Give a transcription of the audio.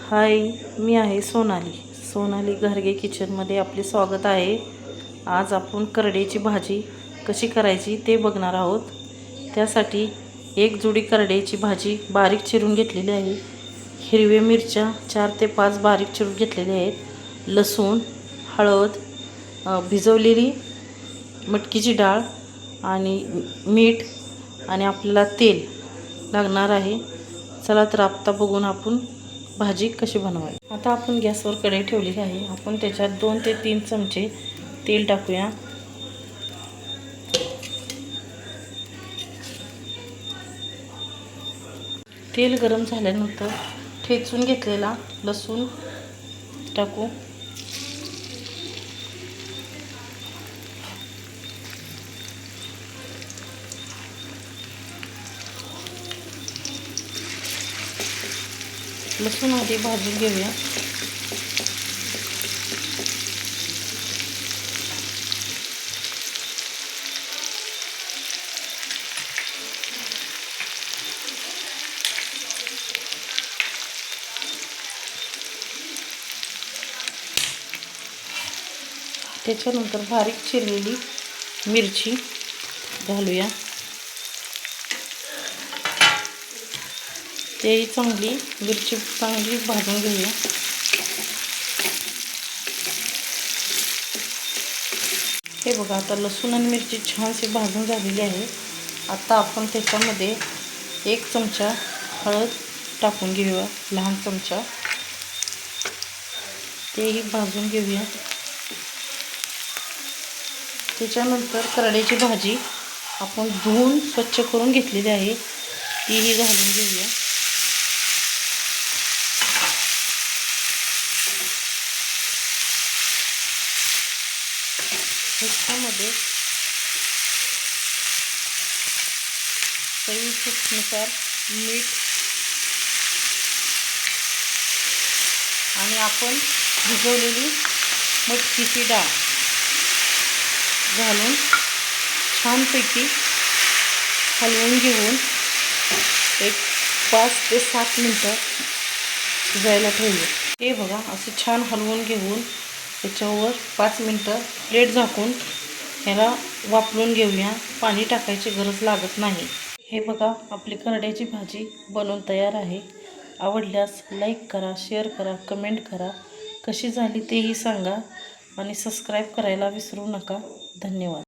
हाय, मी आहे सोनाली घरगे किचनमध्ये आपले स्वागत आहे। आज आपण करडईची भाजी कशी करायची ते बघणार आहोत। त्यासाठी एक जुडी करडईची भाजी बारीक चिरून घेतलेली आहे। हिरव्या मिरच्या 4 ते 5 बारीक चिरून घेतलेल्या आहेत। लसूण, हळद, भिजवलेली मटकीची डाळ आणि मीठ आणि आपल्याला तेल लागणार आहे। चला तर आता बघून आपण भाजी कशी बनवायची। आता आपण गॅसवर कढई ठेवलेली आहे। आपण त्याच्यात 2 ते 3 चमचे तेल टाकूया। तेल गरम झाल्यानंतर ठेचून घेतलेला लसूण टाकू। लसूण आधी भाजून घेऊया। त्याच्यानंतर बारीक चिरलेली मिरची घालूया। तेही मिरची चांगली भाजून घेऊया। हे बघा, आता लसूण आणि मिरची छानशी भाजून झालेली आहे। आता आपण त्याच्यामध्ये 1 चमचा हळद टाकून घेऊया, लहान चमचा, तेही भाजून घेऊया। त्याच्यानंतर करडईची भाजी आपण धुवून स्वच्छ करून घेतलेली आहे, तीही घालून घेऊया। ह्याच्यामध्ये चवीनुसार मीठ आणि आपण भिजवलेली मटकीची डाळ घालून छानपैकी हलवून घेऊन एक 5 ते 7 मिनिटं शिजायला ठेवूया। हे बघा, असं छान हलवून घेऊन त्याच्यावर 5 मिनिटं प्लेट झाकून ह्याला वाफलून घेऊया। पाणी टाकायची गरज लागत नाही। हे बघा, आपली करडईची भाजी बनवून तयार आहे। आवडल्यास लाईक करा, शेअर करा, कमेंट करा, कशी झाली तेही सांगा आणि सबस्क्राईब करायला विसरू नका। धन्यवाद।